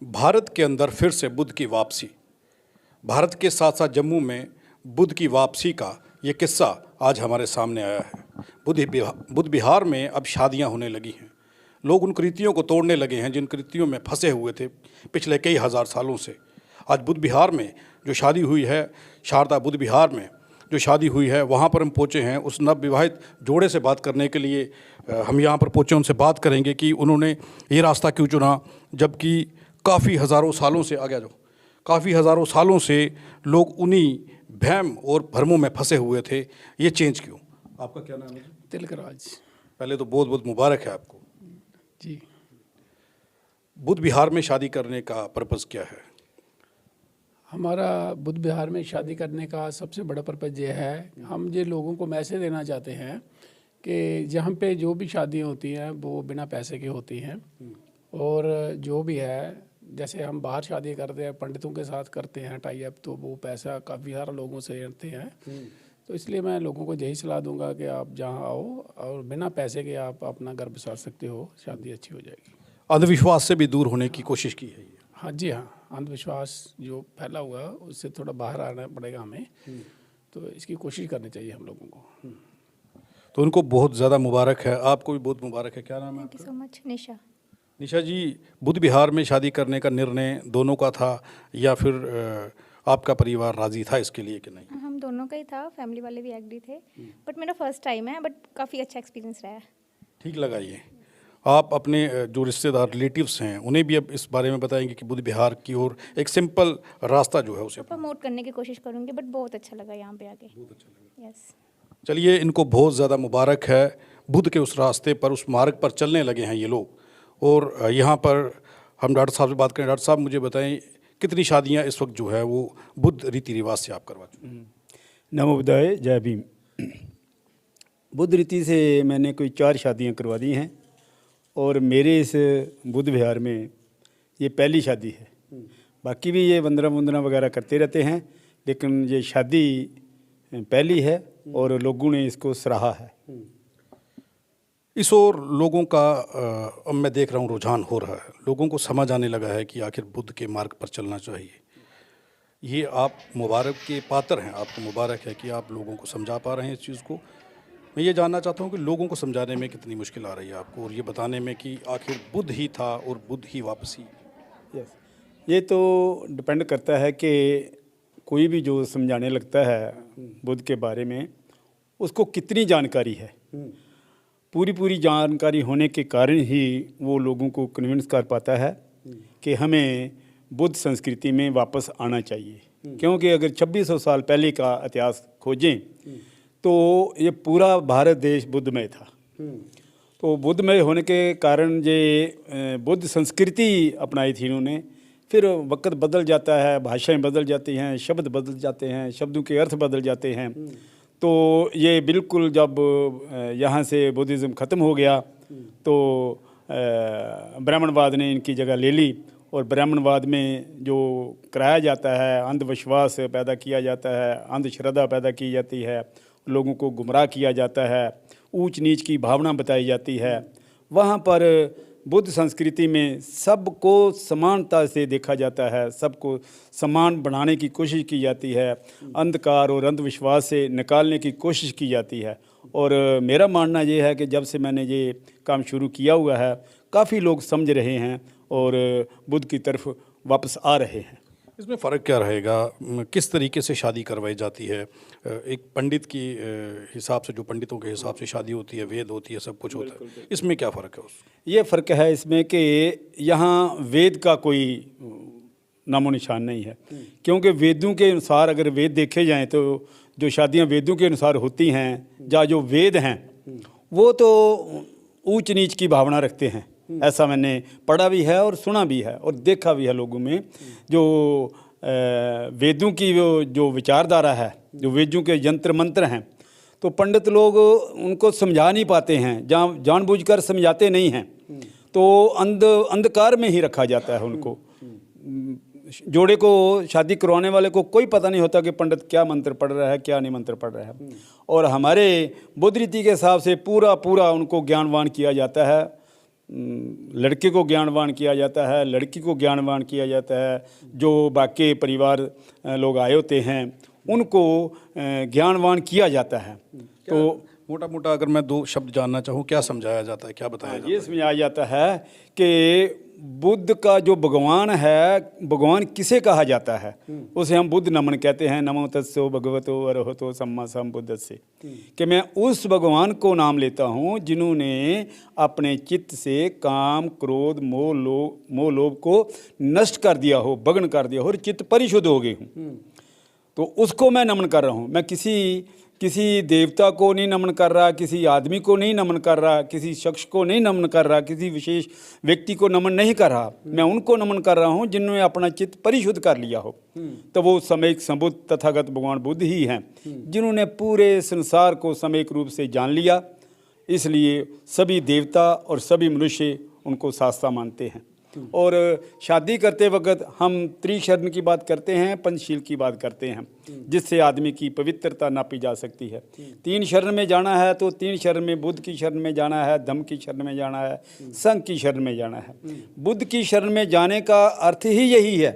भारत के अंदर फिर से बुद्ध की वापसी। भारत के साथ साथ जम्मू में बुद्ध की वापसी का ये किस्सा आज हमारे सामने आया है। बुद्ध विहार में अब शादियां होने लगी हैं। लोग उन कृतियों को तोड़ने लगे हैं जिन कृतियों में फंसे हुए थे पिछले कई हज़ार सालों से। आज बुद्ध विहार में जो शादी हुई है, शारदा बुद्ध विहार में जो शादी हुई है, वहाँ पर हम पहुँचे हैं। उस नवविवाहित जोड़े से बात करने के लिए हम यहाँ पर पहुँचे। उनसे बात करेंगे कि उन्होंने ये रास्ता क्यों चुना, जबकि काफ़ी हज़ारों सालों से काफ़ी हज़ारों सालों से लोग उन्हीं वहम और भ्रमों में फंसे हुए थे। ये चेंज क्यों? आपका क्या नाम है? तिलकराज। पहले तो बहुत बहुत मुबारक है आपको जी। बुद्ध विहार में शादी करने का पर्पज़ क्या है? हमारा बुद्ध विहार में शादी करने का सबसे बड़ा पर्पज़ ये है, हम ये लोगों को मैसेज देना चाहते हैं कि जहाँ पे जो भी शादियाँ होती हैं वो बिना पैसे की होती हैं, और जो भी है, जैसे हम बाहर शादी करते हैं पंडितों के साथ करते हैं टाई अप, तो वो पैसा काफ़ी सारे लोगों से लेते हैं। तो इसलिए मैं लोगों को यही सलाह दूंगा कि आप जहाँ आओ और बिना पैसे के आप अपना घर बसा सकते हो, शादी अच्छी हो जाएगी। अंधविश्वास से भी दूर होने की कोशिश की है ये। हाँ जी, हाँ, अंधविश्वास जो फैला हुआ है उससे थोड़ा बाहर आना पड़ेगा हमें, तो इसकी कोशिश करनी चाहिए हम लोगों को। तो उनको बहुत ज़्यादा मुबारक है, आपको भी बहुत मुबारक है। क्या नाम है थैंक यू आपका? So much. निशा। निशा जी, बुद्ध विहार में शादी करने का निर्णय दोनों का था या फिर आपका परिवार राज़ी था इसके लिए कि नहीं? हम दोनों का ही था, फैमिली वाले भी एग्री थे, बट मेरा फर्स्ट टाइम है, बट काफ़ी अच्छा एक्सपीरियंस रहा है। ठीक लगा ये। आप अपने जो रिश्तेदार रिलेटिव्स हैं उन्हें भी अब इस बारे में बताएंगे कि बुद्ध विहार की ओर एक सिंपल रास्ता जो है उसे प्रमोट करने की कोशिश करूँगी, बट बहुत अच्छा लगा यहाँ पे आके। बहुत अच्छा लगा। यस। चलिए, इनको बहुत ज़्यादा मुबारक है। बुद्ध के उस रास्ते पर, उस मार्ग पर चलने लगे हैं ये लोग। और यहाँ पर हम डॉक्टर साहब से बात करें। डॉक्टर साहब, मुझे बताएं कितनी शादियाँ इस वक्त जो है वो बुद्ध रीति रिवाज से आप करवा चुके हैं? नमो बुद्धाय, जय भीम। बुद्ध रीति से मैंने कोई 4 शादियाँ करवा दी हैं, और मेरे इस बुद्ध विहार में ये पहली शादी है। बाकी भी ये वंदना वंदना वगैरह करते रहते हैं, लेकिन ये शादी पहली है और लोगों ने इसको सराहा है। इस ओर लोगों का अब मैं देख रहा हूँ रुझान हो रहा है। लोगों को समझ आने लगा है कि आखिर बुद्ध के मार्ग पर चलना चाहिए। ये आप मुबारक के पात्र हैं, आपको मुबारक है कि आप लोगों को समझा पा रहे हैं इस चीज़ को। मैं ये जानना चाहता हूँ कि लोगों को समझाने में कितनी मुश्किल आ रही है आपको, और ये बताने में कि आखिर बुद्ध ही था और बुद्ध ही वापसी। यस, ये तो डिपेंड करता है कि कोई भी जो समझाने लगता है बुद्ध के बारे में, उसको कितनी जानकारी है। पूरी जानकारी होने के कारण ही वो लोगों को कन्विंस कर पाता है कि हमें बुद्ध संस्कृति में वापस आना चाहिए। क्योंकि अगर 2600 साल पहले का इतिहास खोजें तो ये पूरा भारत देश बुद्धमय था। तो बुद्धमय होने के कारण ये बुद्ध संस्कृति अपनाई थी इन्होंने। फिर वक्त बदल जाता है, भाषाएं बदल जाती हैं, शब्द बदल जाते हैं, शब्दों के अर्थ बदल जाते हैं। तो ये बिल्कुल जब यहाँ से बुद्धिज़्म ख़त्म हो गया तो ब्राह्मणवाद ने इनकी जगह ले ली, और ब्राह्मणवाद में जो कराया जाता है, अंधविश्वास पैदा किया जाता है, अंधश्रद्धा पैदा की जाती है, लोगों को गुमराह किया जाता है, ऊंच नीच की भावना बताई जाती है। वहाँ पर बुद्ध संस्कृति में सबको समानता से देखा जाता है, सबको समान बनाने की कोशिश की जाती है, अंधकार और अंधविश्वास से निकालने की कोशिश की जाती है। और मेरा मानना ये है कि जब से मैंने ये काम शुरू किया हुआ है, काफ़ी लोग समझ रहे हैं और बुद्ध की तरफ वापस आ रहे हैं। इसमें फ़र्क क्या रहेगा? किस तरीके से शादी करवाई जाती है? एक पंडित की हिसाब से, जो पंडितों के हिसाब से शादी होती है, वेद होती है, सब कुछ होता है, इसमें क्या फ़र्क है? ये फ़र्क है इसमें कि यहाँ वेद का कोई नामो निशान नहीं है। क्योंकि वेदों के अनुसार अगर वेद देखे जाएं तो जो शादियाँ वेदों के अनुसार होती हैं, या जो वेद हैं वो तो ऊंच नीच की भावना रखते हैं। ऐसा मैंने पढ़ा भी है और सुना भी है और देखा भी है लोगों में। जो वेदों की जो विचारधारा है, जो वेदों के यंत्र मंत्र हैं, तो पंडित लोग उनको समझा नहीं पाते हैं, जानबूझकर समझाते नहीं हैं, तो अंधकार में ही रखा जाता है उनको। जोड़े को शादी करवाने वाले को कोई पता नहीं होता कि पंडित क्या मंत्र पढ़ रहा है, क्या नहीं मंत्र पढ़ रहा है। और हमारे बुद्ध रीति के हिसाब से पूरा उनको ज्ञानवान किया जाता है। लड़के को ज्ञानवान किया जाता है, लड़की को ज्ञानवान किया जाता है, जो बाकी परिवार लोग आए होते हैं उनको ज्ञानवान किया जाता है। तो मोटा मोटा अगर मैं दो शब्द जानना चाहूँ, क्या समझाया जाता है, क्या बताया जाता ये समझाया जाता है कि बुद्ध का जो भगवान है, भगवान किसे कहा जाता है, उसे हम बुद्ध नमन कहते हैं। नमो तस्सो भगवतो अरहतो सम्मा सम्बुद्धस्से, कि मैं उस भगवान को नाम लेता हूँ जिन्होंने अपने चित्त से काम, क्रोध, मोह लोभ को नष्ट कर दिया हो, भग्न कर दिया हो और चित्त परिशुद्ध हो गए हूँ। तो उसको मैं नमन कर रहा हूँ। मैं किसी देवता को नहीं नमन कर रहा, किसी आदमी को नहीं नमन कर रहा, किसी शख्स को नहीं नमन कर रहा, किसी विशेष व्यक्ति को नमन नहीं कर रहा। मैं उनको नमन कर रहा हूँ जिन्होंने अपना चित्त परिशुद्ध कर लिया हो। तो वो समयिक संबुद्ध तथागत भगवान बुद्ध ही हैं, जिन्होंने पूरे संसार को समयिक रूप से जान लिया। इसलिए सभी देवता और सभी मनुष्य उनको शास्त्रा मानते हैं। और शादी करते वक्त हम त्रिशरण की बात करते हैं, पंचशील की बात करते हैं, जिससे आदमी की पवित्रता नापी जा सकती है। 3 शरण में जाना है तो 3 शरण में बुद्ध की शरण में जाना है, धम्म की शरण में जाना है, संघ की शरण में जाना है। बुद्ध की शरण में जाने का अर्थ ही यही है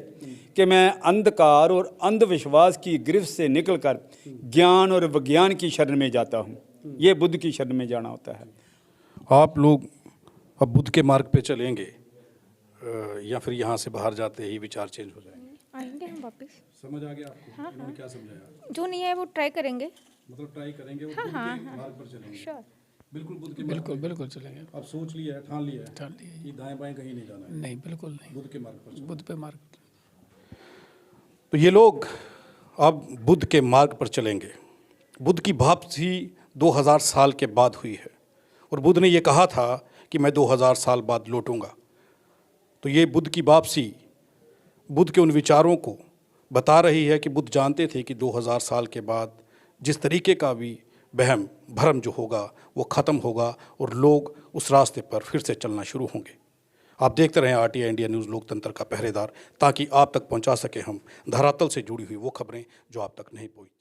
कि मैं अंधकार और अंधविश्वास की गिरफ्त से निकलकर ज्ञान और विज्ञान की शरण में जाता हूँ। ये बुद्ध की शरण में जाना होता है। आप लोग अब बुद्ध के मार्ग पे चलेंगे या फिर यहाँ से बाहर जाते ही विचार चेंज हो जाएंगे? आएंगे हम वापस। समझ आ गया आपको? हाँ, इन्होंने क्या समझाया? जो नहीं है वो ट्राई करेंगे। मतलब ट्राई करेंगे, वो हाँ, बुद्ध हाँ, के हाँ। मार्ग पर चलेंगे। श्योर। बिल्कुल बुद्ध के बिल्कुल बिल्कुल चलेंगे। आप सोच लिया है, ठान लिया है ठान लिए। कि दाएं बाएं कहीं नहीं जाना है, नहीं, बिल्कुल नहीं। बुद्ध के मार्ग पर चलेंगे। बुद्ध पे मार्ग। तो ये लोग अब बुद्ध के मार्ग पर चलेंगे। बुद्ध की वापसी 2000 साल के बाद हुई है और बुद्ध ने ये कहा था कि मैं 2000 साल बाद लौटूंगा। तो ये बुद्ध की वापसी बुद्ध के उन विचारों को बता रही है कि बुद्ध जानते थे कि 2000 साल के बाद जिस तरीके का भी वहम भरम जो होगा वो ख़त्म होगा और लोग उस रास्ते पर फिर से चलना शुरू होंगे। आप देखते रहें RTI इंडिया न्यूज़, लोकतंत्र का पहरेदार, ताकि आप तक पहुंचा सके हम धरातल से जुड़ी हुई वो खबरें जो आप तक नहीं पहुंची।